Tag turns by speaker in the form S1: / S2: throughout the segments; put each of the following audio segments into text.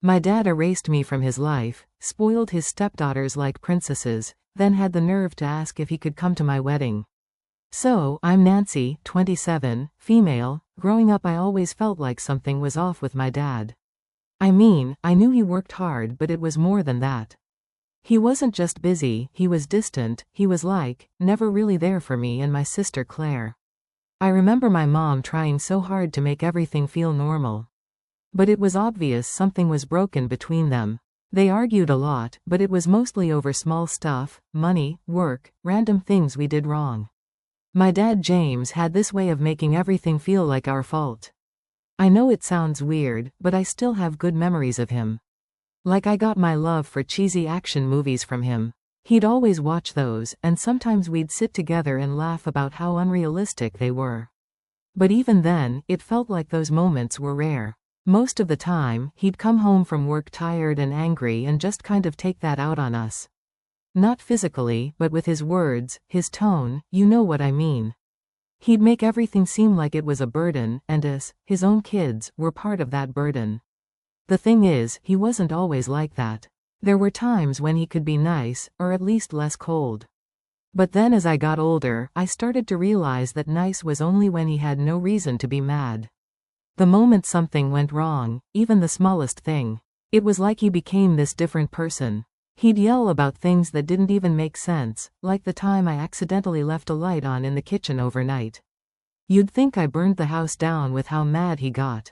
S1: My dad erased me from his life, spoiled his stepdaughters like princesses, then had the nerve to ask if he could come to my wedding. So, I'm Nancy, 27, female. Growing up I always felt like something was off with my dad. I mean, I knew he worked hard, but it was more than that. He wasn't just busy, he was distant, he was like, never really there for me and my sister Claire. I remember my mom trying so hard to make everything feel normal. But it was obvious something was broken between them. They argued a lot, but it was mostly over small stuff, money, work, random things we did wrong. My dad James had this way of making everything feel like our fault. I know it sounds weird, but I still have good memories of him. Like I got my love for cheesy action movies from him. He'd always watch those, and sometimes we'd sit together and laugh about how unrealistic they were. But even then, it felt like those moments were rare. Most of the time, he'd come home from work tired and angry and just kind of take that out on us. Not physically, but with his words, his tone, you know what I mean. He'd make everything seem like it was a burden, and us, his own kids, were part of that burden. The thing is, he wasn't always like that. There were times when he could be nice, or at least less cold. But then as I got older, I started to realize that nice was only when he had no reason to be mad. The moment something went wrong, even the smallest thing, it was like he became this different person. He'd yell about things that didn't even make sense, like the time I accidentally left a light on in the kitchen overnight. You'd think I burned the house down with how mad he got.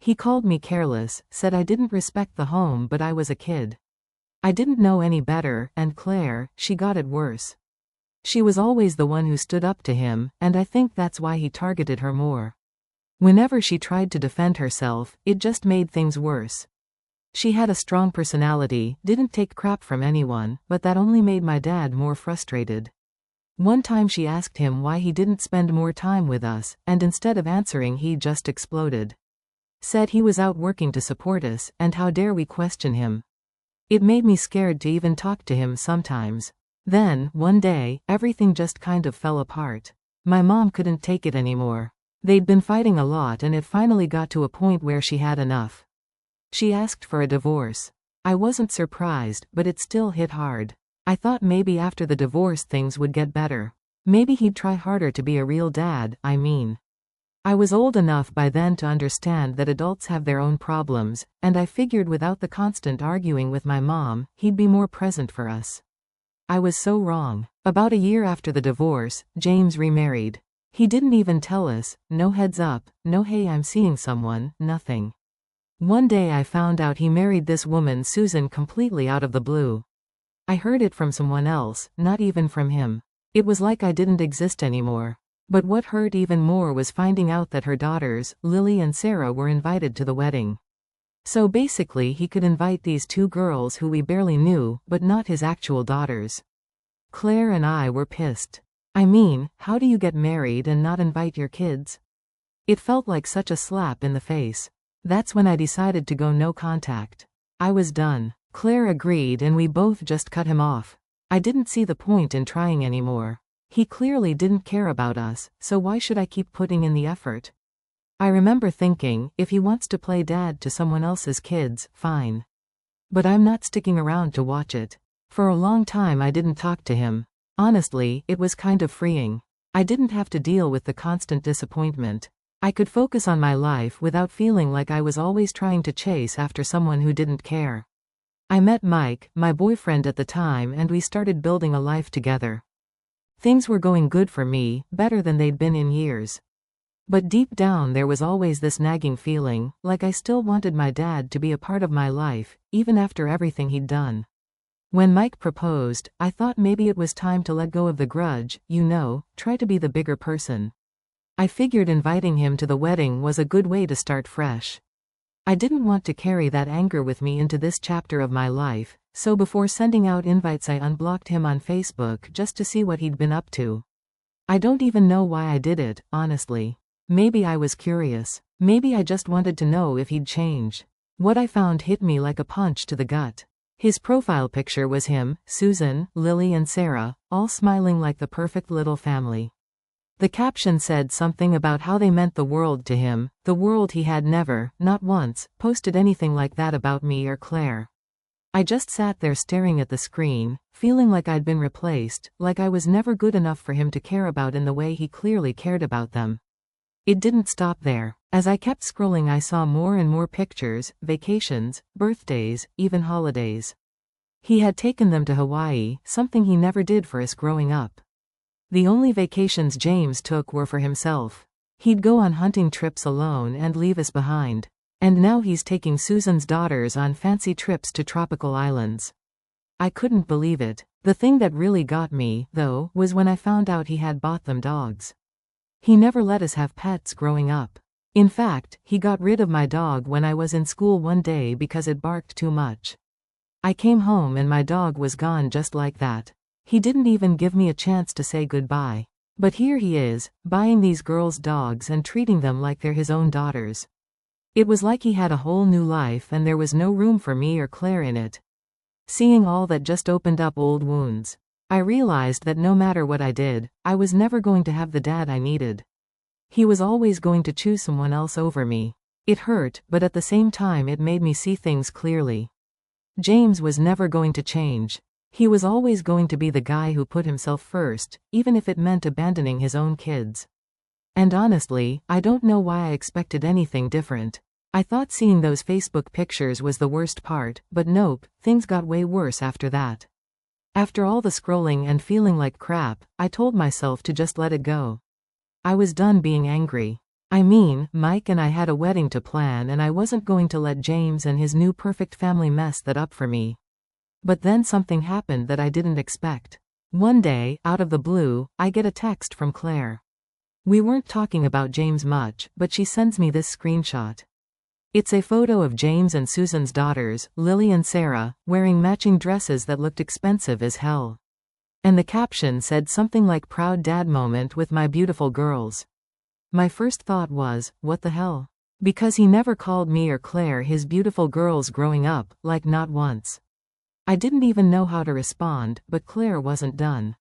S1: He called me careless, said I didn't respect the home, but I was a kid. I didn't know any better, and Claire, she got it worse. She was always the one who stood up to him, and I think that's why he targeted her more. Whenever she tried to defend herself, it just made things worse. She had a strong personality, didn't take crap from anyone, but that only made my dad more frustrated. One time she asked him why he didn't spend more time with us, and instead of answering he just exploded. Said he was out working to support us, and how dare we question him. It made me scared to even talk to him sometimes. Then, one day, everything just kind of fell apart. My mom couldn't take it anymore. They'd been fighting a lot and it finally got to a point where she had enough. She asked for a divorce. I wasn't surprised, but it still hit hard. I thought maybe after the divorce things would get better. Maybe he'd try harder to be a real dad, I mean. I was old enough by then to understand that adults have their own problems, and I figured without the constant arguing with my mom, he'd be more present for us. I was so wrong. About a year after the divorce, James remarried. He didn't even tell us, no heads up, no hey I'm seeing someone, nothing. One day I found out he married this woman Susan completely out of the blue. I heard it from someone else, not even from him. It was like I didn't exist anymore. But what hurt even more was finding out that her daughters, Lily and Sarah, were invited to the wedding. So basically he could invite these two girls who we barely knew, but not his actual daughters. Claire and I were pissed. I mean, how do you get married and not invite your kids? It felt like such a slap in the face. That's when I decided to go no contact. I was done. Claire agreed and we both just cut him off. I didn't see the point in trying anymore. He clearly didn't care about us, so why should I keep putting in the effort? I remember thinking, if he wants to play dad to someone else's kids, fine. But I'm not sticking around to watch it. For a long time I didn't talk to him. Honestly, it was kind of freeing. I didn't have to deal with the constant disappointment. I could focus on my life without feeling like I was always trying to chase after someone who didn't care. I met Mike, my boyfriend at the time, and we started building a life together. Things were going good for me, better than they'd been in years. But deep down there was always this nagging feeling, like I still wanted my dad to be a part of my life, even after everything he'd done. When Mike proposed, I thought maybe it was time to let go of the grudge, try to be the bigger person. I figured inviting him to the wedding was a good way to start fresh. I didn't want to carry that anger with me into this chapter of my life, so before sending out invites I unblocked him on Facebook just to see what he'd been up to. I don't even know why I did it, honestly. Maybe I was curious. Maybe I just wanted to know if he'd changed. What I found hit me like a punch to the gut. His profile picture was him, Susan, Lily and Sarah, all smiling like the perfect little family. The caption said something about how they meant the world to him, the world he had never, not once, posted anything like that about me or Claire. I just sat there staring at the screen, feeling like I'd been replaced, like I was never good enough for him to care about in the way he clearly cared about them. It didn't stop there. As I kept scrolling, I saw more and more pictures, vacations, birthdays, even holidays. He had taken them to Hawaii, something he never did for us growing up. The only vacations James took were for himself. He'd go on hunting trips alone and leave us behind. And now he's taking Susan's daughters on fancy trips to tropical islands. I couldn't believe it. The thing that really got me, though, was when I found out he had bought them dogs. He never let us have pets growing up. In fact, he got rid of my dog when I was in school one day because it barked too much. I came home and my dog was gone just like that. He didn't even give me a chance to say goodbye. But here he is, buying these girls' dogs and treating them like they're his own daughters. It was like he had a whole new life and there was no room for me or Claire in it. Seeing all that just opened up old wounds. I realized that no matter what I did, I was never going to have the dad I needed. He was always going to choose someone else over me. It hurt, but at the same time it made me see things clearly. James was never going to change. He was always going to be the guy who put himself first, even if it meant abandoning his own kids. And honestly, I don't know why I expected anything different. I thought seeing those Facebook pictures was the worst part, but nope, things got way worse after that. After all the scrolling and feeling like crap, I told myself to just let it go. I was done being angry. I mean, Mike and I had a wedding to plan and I wasn't going to let James and his new perfect family mess that up for me. But then something happened that I didn't expect. One day, out of the blue, I get a text from Claire. We weren't talking about James much, but she sends me this screenshot. It's a photo of James and Susan's daughters, Lily and Sarah, wearing matching dresses that looked expensive as hell. And the caption said something like "Proud Dad moment with my beautiful girls." My first thought was, what the hell? Because he never called me or Claire his beautiful girls growing up, like not once. I didn't even know how to respond, but Claire wasn't done.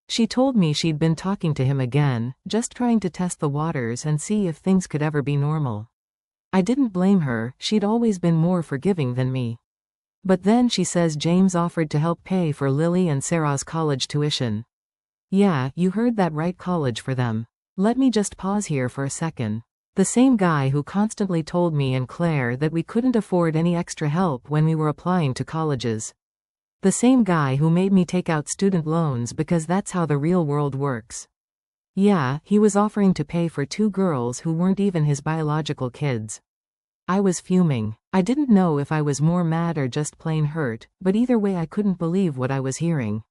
S1: She told me she'd been talking to him again, just trying to test the waters and see if things could ever be normal. I didn't blame her, she'd always been more forgiving than me. But then she says James offered to help pay for Lily and Sarah's college tuition. Yeah, you heard that right, college for them. Let me just pause here for a second. The same guy who constantly told me and Claire that we couldn't afford any extra help when we were applying to colleges. The same guy who made me take out student loans because that's how the real world works. Yeah, he was offering to pay for two girls who weren't even his biological kids. I was fuming. I didn't know if I was more mad or just plain hurt, but either way I couldn't believe what I was hearing.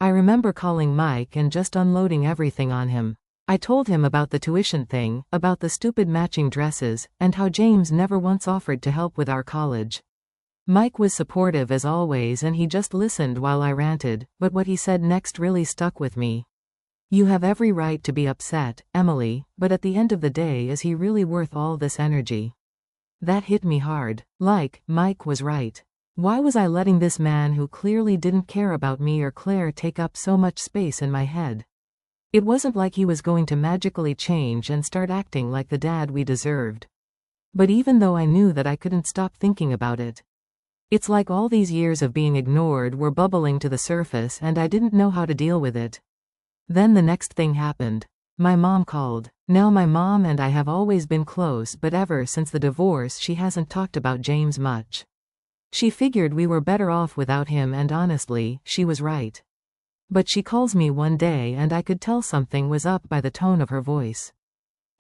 S1: I remember calling Mike and just unloading everything on him. I told him about the tuition thing, about the stupid matching dresses, and how James never once offered to help with our college. Mike was supportive as always and he just listened while I ranted, but what he said next really stuck with me. You have every right to be upset, Emily, but at the end of the day, is he really worth all this energy? That hit me hard. Like, Mike was right. Why was I letting this man who clearly didn't care about me or Claire take up so much space in my head? It wasn't like he was going to magically change and start acting like the dad we deserved. But even though I knew that, I couldn't stop thinking about it. It's like all these years of being ignored were bubbling to the surface and I didn't know how to deal with it. Then the next thing happened. My mom called. Now my mom and I have always been close, but ever since the divorce she hasn't talked about James much. She figured we were better off without him and honestly, she was right. But she calls me one day and I could tell something was up by the tone of her voice.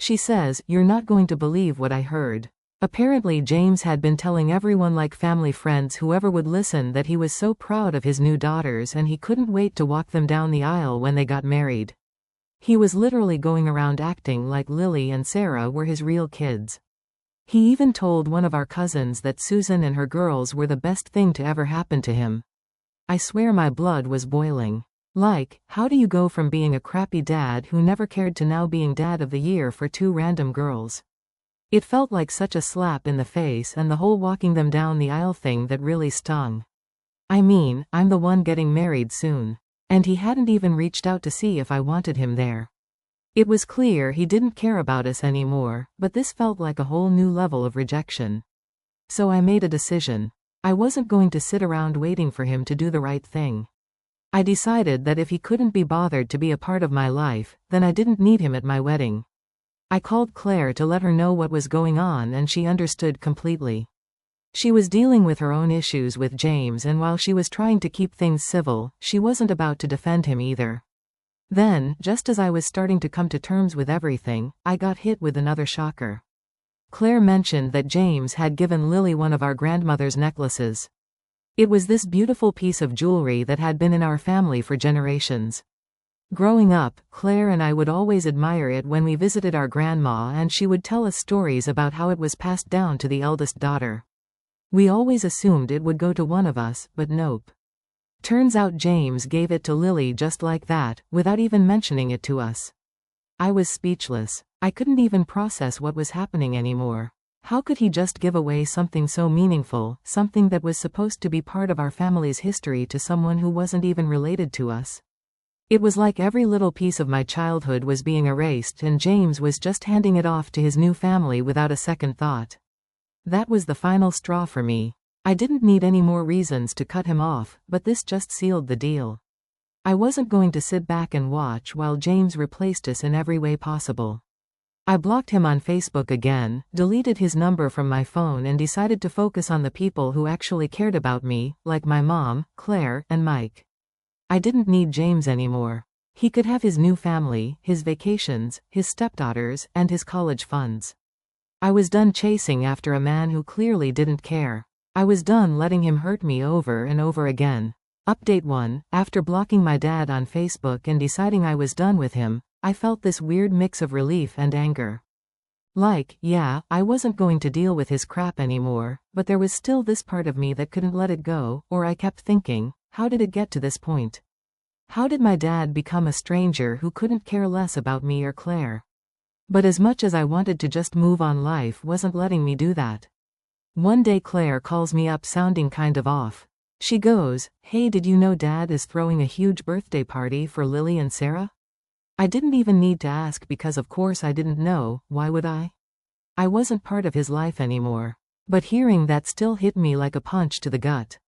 S1: She says, "You're not going to believe what I heard." Apparently James had been telling everyone, like family, friends, whoever would listen, that he was so proud of his new daughters and he couldn't wait to walk them down the aisle when they got married. He was literally going around acting like Lily and Sarah were his real kids. He even told one of our cousins that Susan and her girls were the best thing to ever happen to him. I swear my blood was boiling. Like, how do you go from being a crappy dad who never cared to now being dad of the year for two random girls? It felt like such a slap in the face, and the whole walking them down the aisle thing that really stung. I mean, I'm the one getting married soon. And he hadn't even reached out to see if I wanted him there. It was clear he didn't care about us anymore, but this felt like a whole new level of rejection. So I made a decision. I wasn't going to sit around waiting for him to do the right thing. I decided that if he couldn't be bothered to be a part of my life, then I didn't need him at my wedding. I called Claire to let her know what was going on, and she understood completely. She was dealing with her own issues with James, and while she was trying to keep things civil, she wasn't about to defend him either. Then, just as I was starting to come to terms with everything, I got hit with another shocker. Claire mentioned that James had given Lily one of our grandmother's necklaces. It was this beautiful piece of jewelry that had been in our family for generations. Growing up, Claire and I would always admire it when we visited our grandma, and she would tell us stories about how it was passed down to the eldest daughter. We always assumed it would go to one of us, but nope. Turns out James gave it to Lily just like that, without even mentioning it to us. I was speechless. I couldn't even process what was happening anymore. How could he just give away something so meaningful, something that was supposed to be part of our family's history, to someone who wasn't even related to us? It was like every little piece of my childhood was being erased, and James was just handing it off to his new family without a second thought. That was the final straw for me. I didn't need any more reasons to cut him off, but this just sealed the deal. I wasn't going to sit back and watch while James replaced us in every way possible. I blocked him on Facebook again, deleted his number from my phone, and decided to focus on the people who actually cared about me, like my mom, Claire, and Mike. I didn't need James anymore. He could have his new family, his vacations, his stepdaughters, and his college funds. I was done chasing after a man who clearly didn't care. I was done letting him hurt me over and over again. Update 1. After blocking my dad on Facebook and deciding I was done with him, I felt this weird mix of relief and anger. Like, yeah, I wasn't going to deal with his crap anymore, but there was still this part of me that couldn't let it go, or I kept thinking, how did it get to this point? How did my dad become a stranger who couldn't care less about me or Claire? But as much as I wanted to just move on, life wasn't letting me do that. One day Claire calls me up sounding kind of off. She goes, "Hey, did you know Dad is throwing a huge birthday party for Lily and Sarah?" I didn't even need to ask, because of course I didn't know. Why would I? I wasn't part of his life anymore. But hearing that still hit me like a punch to the gut.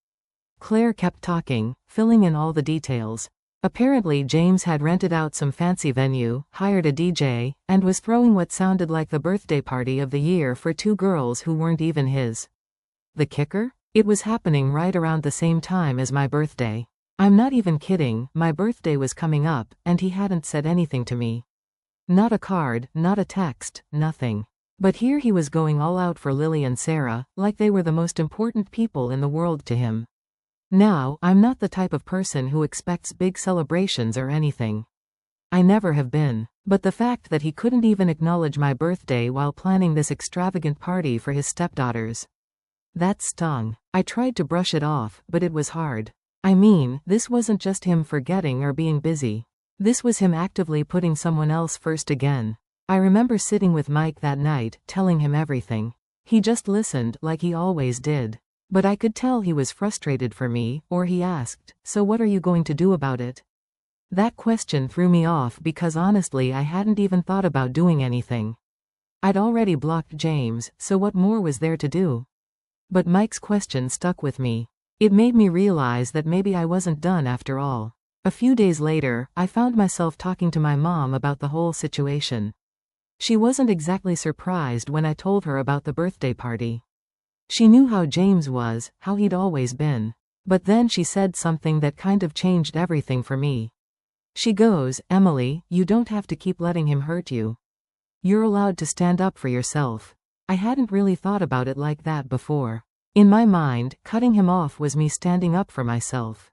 S1: Claire kept talking, filling in all the details. Apparently James had rented out some fancy venue, hired a DJ, and was throwing what sounded like the birthday party of the year for 2 girls who weren't even his. The kicker? It was happening right around the same time as my birthday. I'm not even kidding, my birthday was coming up, and he hadn't said anything to me. Not a card, not a text, nothing. But here he was going all out for Lily and Sarah, like they were the most important people in the world to him. Now, I'm not the type of person who expects big celebrations or anything. I never have been. But the fact that he couldn't even acknowledge my birthday while planning this extravagant party for his stepdaughters. That stung. I tried to brush it off, but it was hard. I mean, this wasn't just him forgetting or being busy. This was him actively putting someone else first again. I remember sitting with Mike that night, telling him everything. He just listened, like he always did. But I could tell he was frustrated for me, or he asked, "So what are you going to do about it?" That question threw me off because honestly I hadn't even thought about doing anything. I'd already blocked James, so what more was there to do? But Mike's question stuck with me. It made me realize that maybe I wasn't done after all. A few days later, I found myself talking to my mom about the whole situation. She wasn't exactly surprised when I told her about the birthday party. She knew how James was, how he'd always been. But then she said something that kind of changed everything for me. She goes, "Emily, you don't have to keep letting him hurt you. You're allowed to stand up for yourself." I hadn't really thought about it like that before. In my mind, cutting him off was me standing up for myself.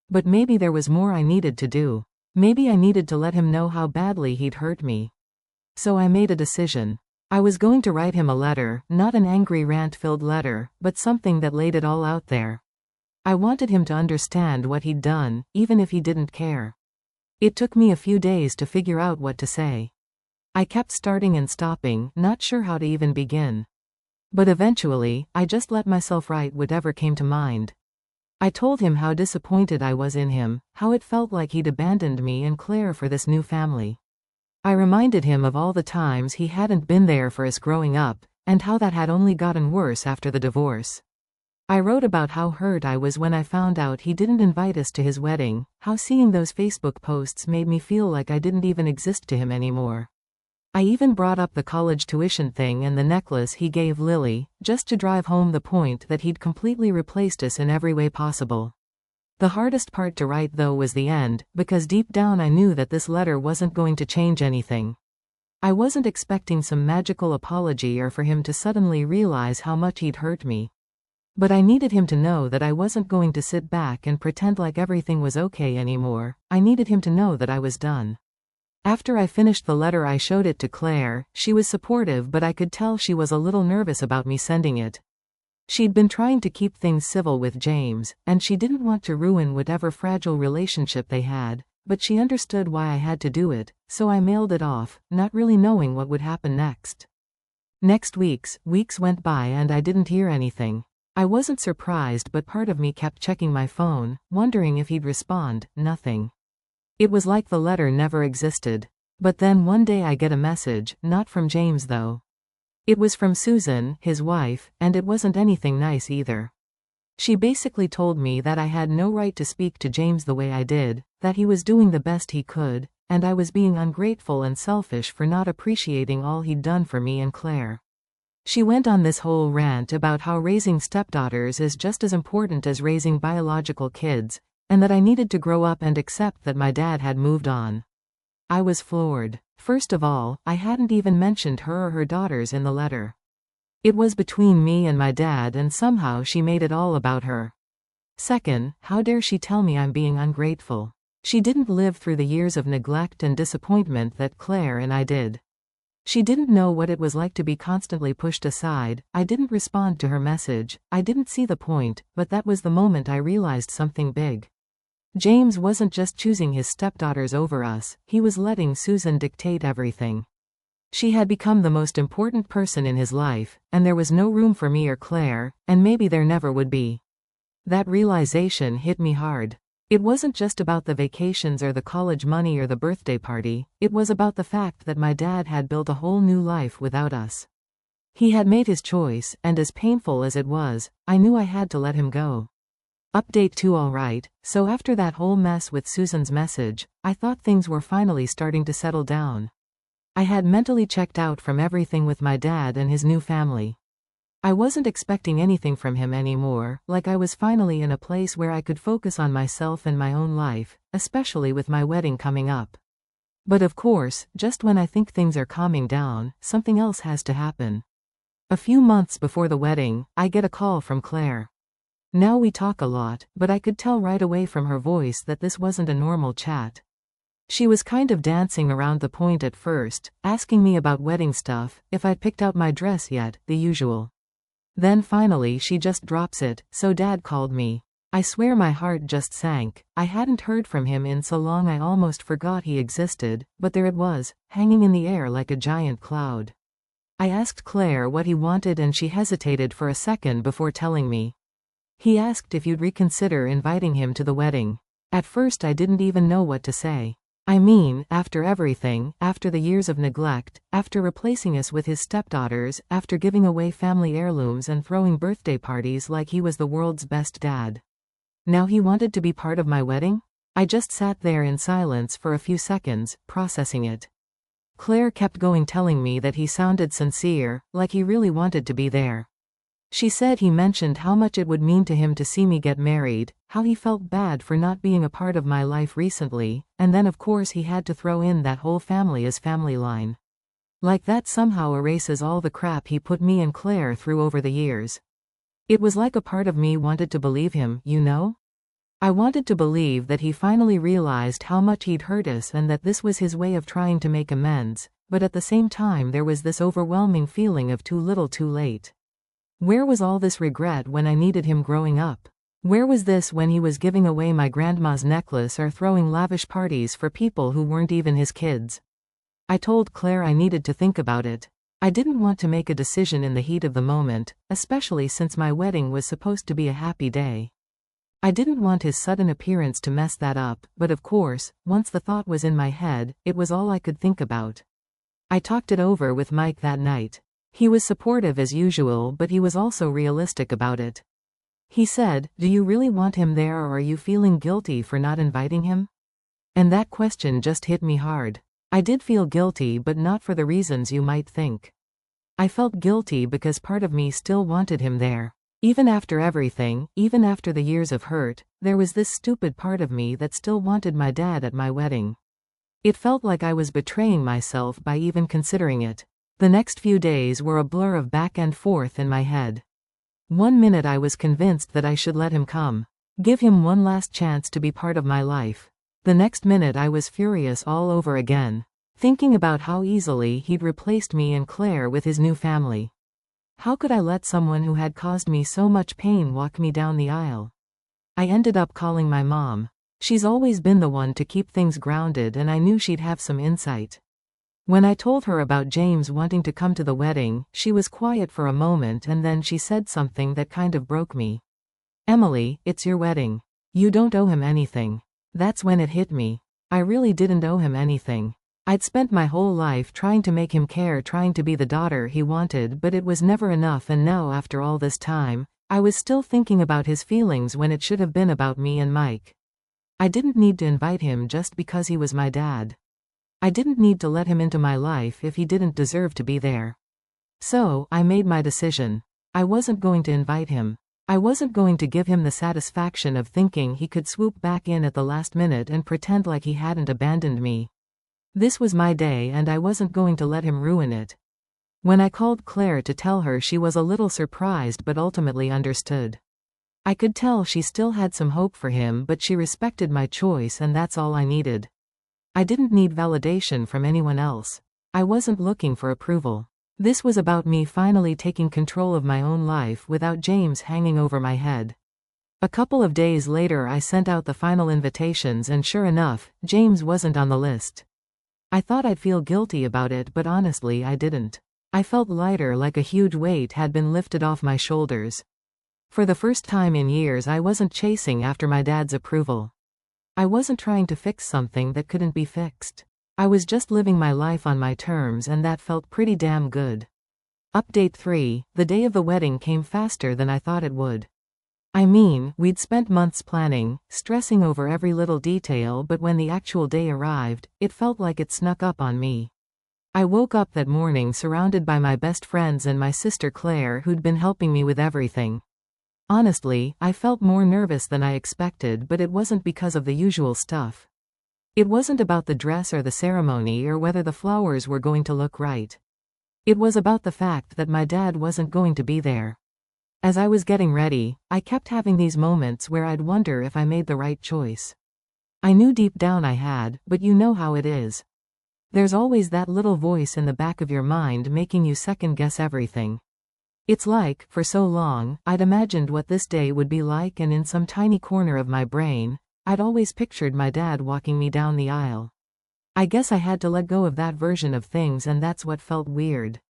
S1: But maybe there was more I needed to do. Maybe I needed to let him know how badly he'd hurt me. So I made a decision. I was going to write him a letter, not an angry rant-filled letter, but something that laid it all out there. I wanted him to understand what he'd done, even if he didn't care. It took me a few days to figure out what to say. I kept starting and stopping, not sure how to even begin. But eventually, I just let myself write whatever came to mind. I told him how disappointed I was in him, how it felt like he'd abandoned me and Claire for this new family. I reminded him of all the times he hadn't been there for us growing up, and how that had only gotten worse after the divorce. I wrote about how hurt I was when I found out he didn't invite us to his wedding, how seeing those Facebook posts made me feel like I didn't even exist to him anymore. I even brought up the college tuition thing and the necklace he gave Lily, just to drive home the point that he'd completely replaced us in every way possible. The hardest part to write though was the end, because deep down I knew that this letter wasn't going to change anything. I wasn't expecting some magical apology or for him to suddenly realize how much he'd hurt me. But I needed him to know that I wasn't going to sit back and pretend like everything was okay anymore. I needed him to know that I was done. After I finished the letter I showed it to Claire. She was supportive, but I could tell she was a little nervous about me sending it. She'd been trying to keep things civil with James, and she didn't want to ruin whatever fragile relationship they had, but she understood why I had to do it, so I mailed it off, not really knowing what would happen next. Weeks went by and I didn't hear anything. I wasn't surprised, but part of me kept checking my phone, wondering if he'd respond. Nothing. It was like the letter never existed. But then one day I get a message, not from James though. It was from Susan, his wife, and it wasn't anything nice either. She basically told me that I had no right to speak to James the way I did, that he was doing the best he could, and I was being ungrateful and selfish for not appreciating all he'd done for me and Claire. She went on this whole rant about how raising stepdaughters is just as important as raising biological kids, and that I needed to grow up and accept that my dad had moved on. I was floored. First of all, I hadn't even mentioned her or her daughters in the letter. It was between me and my dad, and somehow she made it all about her. Second, how dare she tell me I'm being ungrateful? She didn't live through the years of neglect and disappointment that Claire and I did. She didn't know what it was like to be constantly pushed aside. I didn't respond to her message. I didn't see the point, but that was the moment I realized something big. James wasn't just choosing his stepdaughters over us, he was letting Susan dictate everything. She had become the most important person in his life, and there was no room for me or Claire, and maybe there never would be. That realization hit me hard. It wasn't just about the vacations or the college money or the birthday party, it was about the fact that my dad had built a whole new life without us. He had made his choice, and as painful as it was, I knew I had to let him go. Update 2. Alright, so after that whole mess with Susan's message, I thought things were finally starting to settle down. I had mentally checked out from everything with my dad and his new family. I wasn't expecting anything from him anymore, like I was finally in a place where I could focus on myself and my own life, especially with my wedding coming up. But of course, just when I think things are calming down, something else has to happen. A few months before the wedding, I get a call from Claire. Now we talk a lot, but I could tell right away from her voice that this wasn't a normal chat. She was kind of dancing around the point at first, asking me about wedding stuff, if I'd picked out my dress yet, the usual. Then finally she just drops it, so Dad called me. I swear my heart just sank. I hadn't heard from him in so long I almost forgot he existed, but there it was, hanging in the air like a giant cloud. I asked Claire what he wanted and she hesitated for a second before telling me. He asked if you'd reconsider inviting him to the wedding. At first I didn't even know what to say. I mean, after everything, after the years of neglect, after replacing us with his stepdaughters, after giving away family heirlooms and throwing birthday parties like he was the world's best dad. Now he wanted to be part of my wedding? I just sat there in silence for a few seconds, processing it. Claire kept going, telling me that he sounded sincere, like he really wanted to be there. She said he mentioned how much it would mean to him to see me get married, how he felt bad for not being a part of my life recently, and then of course he had to throw in that whole family as family line. Like that somehow erases all the crap he put me and Claire through over the years. It was like a part of me wanted to believe him, you know? I wanted to believe that he finally realized how much he'd hurt us and that this was his way of trying to make amends, but at the same time there was this overwhelming feeling of too little too late. Where was all this regret when I needed him growing up? Where was this when he was giving away my grandma's necklace or throwing lavish parties for people who weren't even his kids? I told Claire I needed to think about it. I didn't want to make a decision in the heat of the moment, especially since my wedding was supposed to be a happy day. I didn't want his sudden appearance to mess that up, but of course, once the thought was in my head, it was all I could think about. I talked it over with Mike that night. He was supportive as usual, but he was also realistic about it. He said, "Do you really want him there, or are you feeling guilty for not inviting him?" And that question just hit me hard. I did feel guilty, but not for the reasons you might think. I felt guilty because part of me still wanted him there. Even after everything, even after the years of hurt, there was this stupid part of me that still wanted my dad at my wedding. It felt like I was betraying myself by even considering it. The next few days were a blur of back and forth in my head. One minute I was convinced that I should let him come. Give him one last chance to be part of my life. The next minute I was furious all over again, thinking about how easily he'd replaced me and Claire with his new family. How could I let someone who had caused me so much pain walk me down the aisle? I ended up calling my mom. She's always been the one to keep things grounded, and I knew she'd have some insight. When I told her about James wanting to come to the wedding, she was quiet for a moment and then she said something that kind of broke me. "Emily, it's your wedding. You don't owe him anything." That's when it hit me. I really didn't owe him anything. I'd spent my whole life trying to make him care, trying to be the daughter he wanted, but it was never enough, and now after all this time, I was still thinking about his feelings when it should have been about me and Mike. I didn't need to invite him just because he was my dad. I didn't need to let him into my life if he didn't deserve to be there. So, I made my decision. I wasn't going to invite him. I wasn't going to give him the satisfaction of thinking he could swoop back in at the last minute and pretend like he hadn't abandoned me. This was my day and I wasn't going to let him ruin it. When I called Claire to tell her, she was a little surprised but ultimately understood. I could tell she still had some hope for him, but she respected my choice, and that's all I needed. I didn't need validation from anyone else. I wasn't looking for approval. This was about me finally taking control of my own life without James hanging over my head. A couple of days later I sent out the final invitations, and sure enough, James wasn't on the list. I thought I'd feel guilty about it, but honestly I didn't. I felt lighter, like a huge weight had been lifted off my shoulders. For the first time in years I wasn't chasing after my dad's approval. I wasn't trying to fix something that couldn't be fixed. I was just living my life on my terms, and that felt pretty damn good. Update 3. The day of the wedding came faster than I thought it would. I mean, we'd spent months planning, stressing over every little detail, but when the actual day arrived, it felt like it snuck up on me. I woke up that morning surrounded by my best friends and my sister Claire, who'd been helping me with everything. Honestly, I felt more nervous than I expected, but it wasn't because of the usual stuff. It wasn't about the dress or the ceremony or whether the flowers were going to look right. It was about the fact that my dad wasn't going to be there. As I was getting ready, I kept having these moments where I'd wonder if I made the right choice. I knew deep down I had, but you know how it is. There's always that little voice in the back of your mind making you second-guess everything. It's like, for so long, I'd imagined what this day would be like, and in some tiny corner of my brain, I'd always pictured my dad walking me down the aisle. I guess I had to let go of that version of things, and that's what felt weird.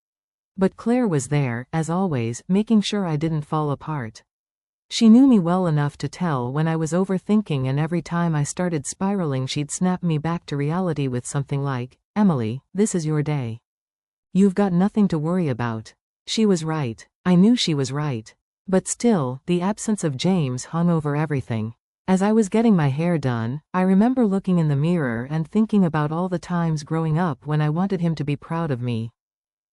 S1: But Claire was there, as always, making sure I didn't fall apart. She knew me well enough to tell when I was overthinking, and every time I started spiraling she'd snap me back to reality with something like, "Emily, this is your day. You've got nothing to worry about." She was right. I knew she was right. But still, the absence of James hung over everything. As I was getting my hair done, I remember looking in the mirror and thinking about all the times growing up when I wanted him to be proud of me.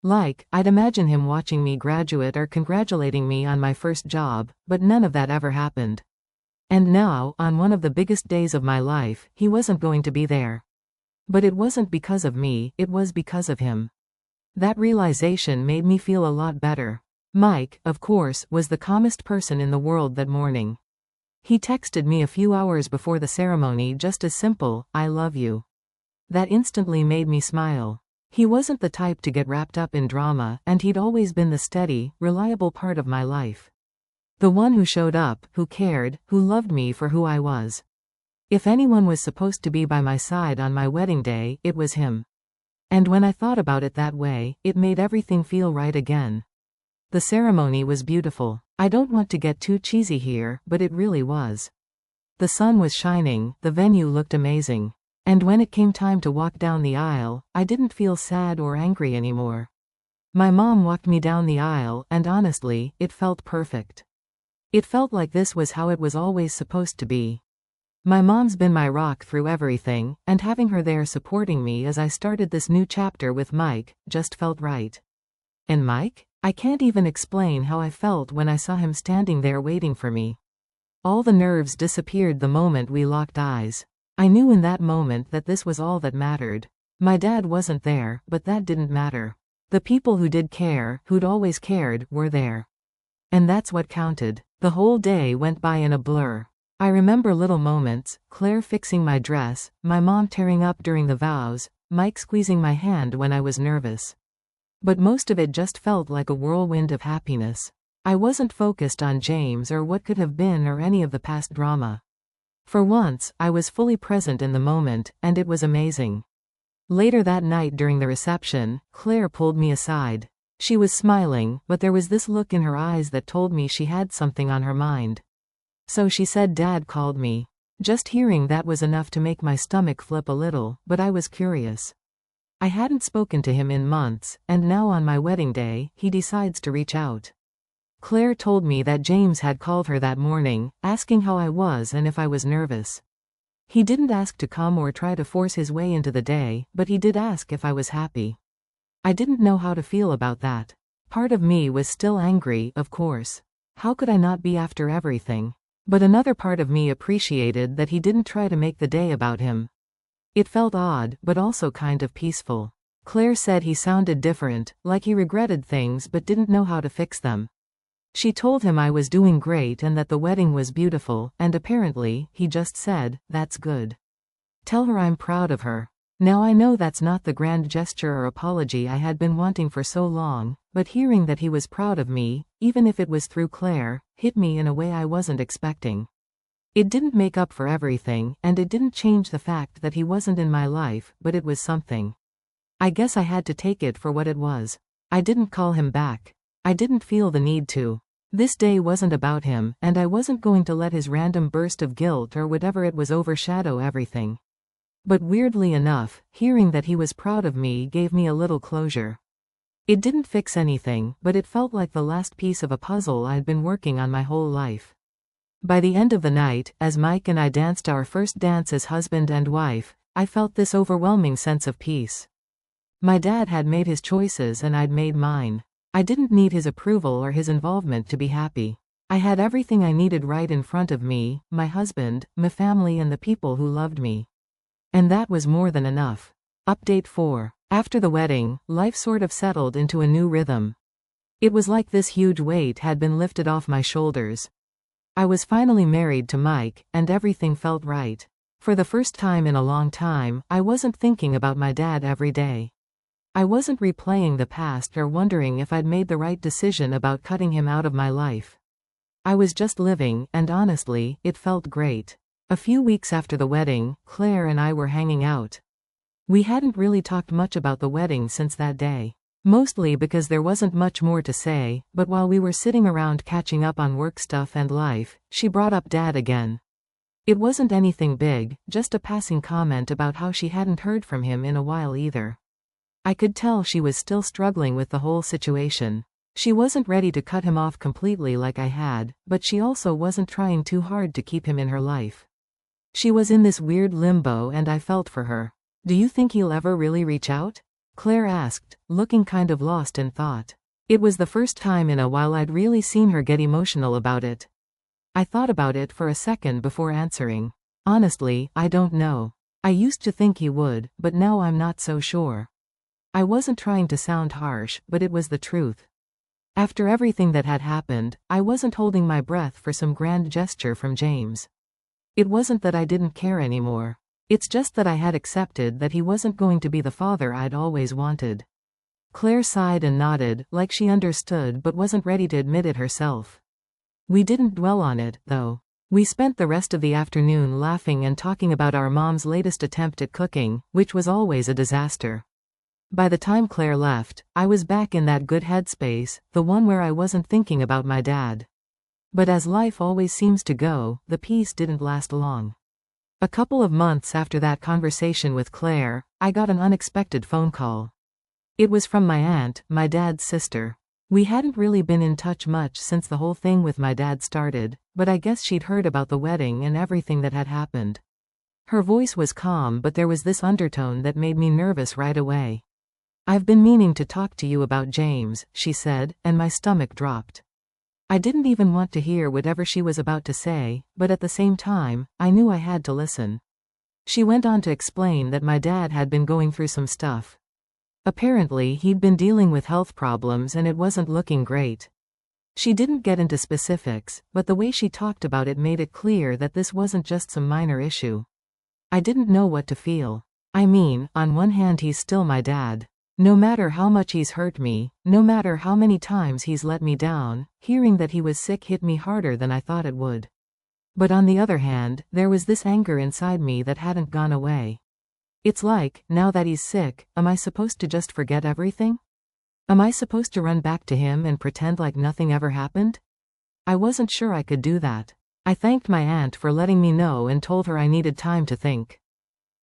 S1: Like, I'd imagine him watching me graduate or congratulating me on my first job, but none of that ever happened. And now, on one of the biggest days of my life, he wasn't going to be there. But it wasn't because of me, it was because of him. That realization made me feel a lot better. Mike, of course, was the calmest person in the world that morning. He texted me a few hours before the ceremony, just as simple, "I love you." That instantly made me smile. He wasn't the type to get wrapped up in drama, and he'd always been the steady, reliable part of my life. The one who showed up, who cared, who loved me for who I was. If anyone was supposed to be by my side on my wedding day, it was him. And when I thought about it that way, it made everything feel right again. The ceremony was beautiful. I don't want to get too cheesy here, but it really was. The sun was shining, the venue looked amazing. And when it came time to walk down the aisle, I didn't feel sad or angry anymore. My mom walked me down the aisle, and honestly, it felt perfect. It felt like this was how it was always supposed to be. My mom's been my rock through everything, and having her there supporting me as I started this new chapter with Mike just felt right. And Mike? I can't even explain how I felt when I saw him standing there waiting for me. All the nerves disappeared the moment we locked eyes. I knew in that moment that this was all that mattered. My dad wasn't there, but that didn't matter. The people who did care, who'd always cared, were there. And that's what counted. The whole day went by in a blur. I remember little moments, Claire fixing my dress, my mom tearing up during the vows, Mike squeezing my hand when I was nervous. But most of it just felt like a whirlwind of happiness. I wasn't focused on James or what could have been or any of the past drama. For once, I was fully present in the moment, and it was amazing. Later that night during the reception, Claire pulled me aside. She was smiling, but there was this look in her eyes that told me she had something on her mind. So she said Dad called me. Just hearing that was enough to make my stomach flip a little, but I was curious. I hadn't spoken to him in months, and now on my wedding day, he decides to reach out. Claire told me that James had called her that morning, asking how I was and if I was nervous. He didn't ask to come or try to force his way into the day, but he did ask if I was happy. I didn't know how to feel about that. Part of me was still angry, of course. How could I not be after everything? But another part of me appreciated that he didn't try to make the day about him. It felt odd, but also kind of peaceful. Claire said he sounded different, like he regretted things but didn't know how to fix them. She told him I was doing great and that the wedding was beautiful, and apparently, he just said, "That's good. Tell her I'm proud of her." Now I know that's not the grand gesture or apology I had been wanting for so long, but hearing that he was proud of me, even if it was through Claire, hit me in a way I wasn't expecting. It didn't make up for everything, and it didn't change the fact that he wasn't in my life, but it was something. I guess I had to take it for what it was. I didn't call him back. I didn't feel the need to. This day wasn't about him, and I wasn't going to let his random burst of guilt or whatever it was overshadow everything. But weirdly enough, hearing that he was proud of me gave me a little closure. It didn't fix anything, but it felt like the last piece of a puzzle I'd been working on my whole life. By the end of the night, as Mike and I danced our first dance as husband and wife, I felt this overwhelming sense of peace. My dad had made his choices and I'd made mine. I didn't need his approval or his involvement to be happy. I had everything I needed right in front of me, my husband, my family and the people who loved me. And that was more than enough. Update 4. After the wedding, life sort of settled into a new rhythm. It was like this huge weight had been lifted off my shoulders. I was finally married to Mike, and everything felt right. For the first time in a long time, I wasn't thinking about my dad every day. I wasn't replaying the past or wondering if I'd made the right decision about cutting him out of my life. I was just living, and honestly, it felt great. A few weeks after the wedding, Claire and I were hanging out. We hadn't really talked much about the wedding since that day. Mostly because there wasn't much more to say, but while we were sitting around catching up on work stuff and life, she brought up Dad again. It wasn't anything big, just a passing comment about how she hadn't heard from him in a while either. I could tell she was still struggling with the whole situation. She wasn't ready to cut him off completely like I had, but she also wasn't trying too hard to keep him in her life. She was in this weird limbo and I felt for her. "Do you think he'll ever really reach out?" Claire asked, looking kind of lost in thought. It was the first time in a while I'd really seen her get emotional about it. I thought about it for a second before answering. Honestly, I don't know. I used to think he would, but now I'm not so sure. I wasn't trying to sound harsh, but it was the truth. After everything that had happened, I wasn't holding my breath for some grand gesture from James. It wasn't that I didn't care anymore. It's just that I had accepted that he wasn't going to be the father I'd always wanted. Claire sighed and nodded, like she understood but wasn't ready to admit it herself. We didn't dwell on it, though. We spent the rest of the afternoon laughing and talking about our mom's latest attempt at cooking, which was always a disaster. By the time Claire left, I was back in that good headspace, the one where I wasn't thinking about my dad. But as life always seems to go, the peace didn't last long. A couple of months after that conversation with Claire, I got an unexpected phone call. It was from my aunt, my dad's sister. We hadn't really been in touch much since the whole thing with my dad started, but I guess she'd heard about the wedding and everything that had happened. Her voice was calm, but there was this undertone that made me nervous right away. "I've been meaning to talk to you about James," she said, and my stomach dropped. I didn't even want to hear whatever she was about to say, but at the same time, I knew I had to listen. She went on to explain that my dad had been going through some stuff. Apparently, he'd been dealing with health problems and it wasn't looking great. She didn't get into specifics, but the way she talked about it made it clear that this wasn't just some minor issue. I didn't know what to feel. I mean, on one hand he's still my dad. No matter how much he's hurt me, no matter how many times he's let me down, hearing that he was sick hit me harder than I thought it would. But on the other hand, there was this anger inside me that hadn't gone away. It's like, now that he's sick, am I supposed to just forget everything? Am I supposed to run back to him and pretend like nothing ever happened? I wasn't sure I could do that. I thanked my aunt for letting me know and told her I needed time to think.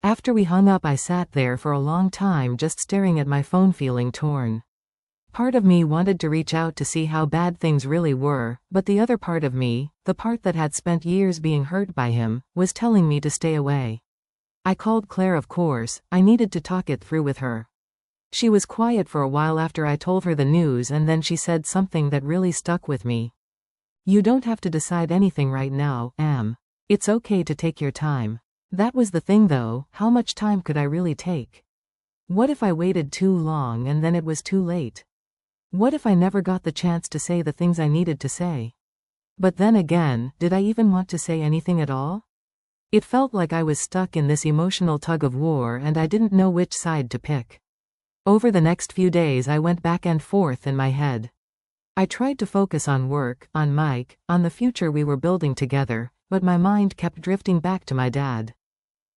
S1: After we hung up, I sat there for a long time just staring at my phone, feeling torn. Part of me wanted to reach out to see how bad things really were, but the other part of me, the part that had spent years being hurt by him, was telling me to stay away. I called Claire, of course. I needed to talk it through with her. She was quiet for a while after I told her the news, and then she said something that really stuck with me. "You don't have to decide anything right now, Am. It's okay to take your time." That was the thing though, how much time could I really take? What if I waited too long and then it was too late? What if I never got the chance to say the things I needed to say? But then again, did I even want to say anything at all? It felt like I was stuck in this emotional tug of war and I didn't know which side to pick. Over the next few days I went back and forth in my head. I tried to focus on work, on Mike, on the future we were building together, but my mind kept drifting back to my dad.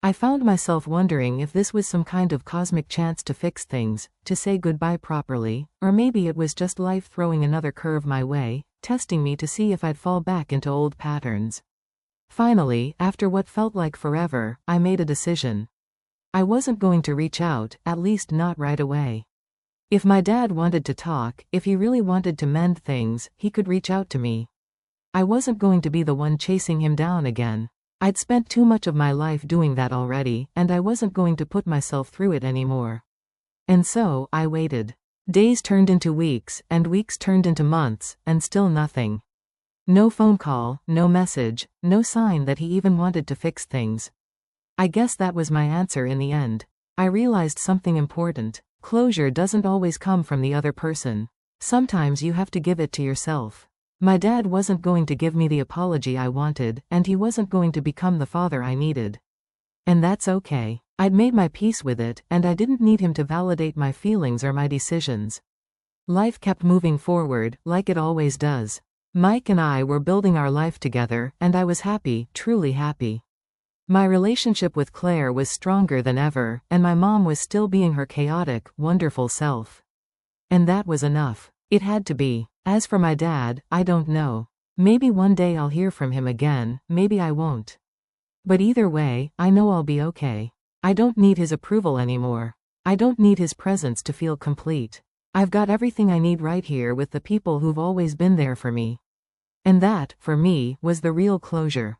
S1: I found myself wondering if this was some kind of cosmic chance to fix things, to say goodbye properly, or maybe it was just life throwing another curve my way, testing me to see if I'd fall back into old patterns. Finally, after what felt like forever, I made a decision. I wasn't going to reach out, at least not right away. If my dad wanted to talk, if he really wanted to mend things, he could reach out to me. I wasn't going to be the one chasing him down again. I'd spent too much of my life doing that already, and I wasn't going to put myself through it anymore. And so, I waited. Days turned into weeks, and weeks turned into months, and still nothing. No phone call, no message, no sign that he even wanted to fix things. I guess that was my answer in the end. I realized something important. Closure doesn't always come from the other person. Sometimes you have to give it to yourself. My dad wasn't going to give me the apology I wanted, and he wasn't going to become the father I needed. And that's okay. I'd made my peace with it, and I didn't need him to validate my feelings or my decisions. Life kept moving forward, like it always does. Mike and I were building our life together, and I was happy, truly happy. My relationship with Claire was stronger than ever, and my mom was still being her chaotic, wonderful self. And that was enough. It had to be. As for my dad, I don't know. Maybe one day I'll hear from him again, maybe I won't. But either way, I know I'll be okay. I don't need his approval anymore. I don't need his presence to feel complete. I've got everything I need right here with the people who've always been there for me. And that, for me, was the real closure.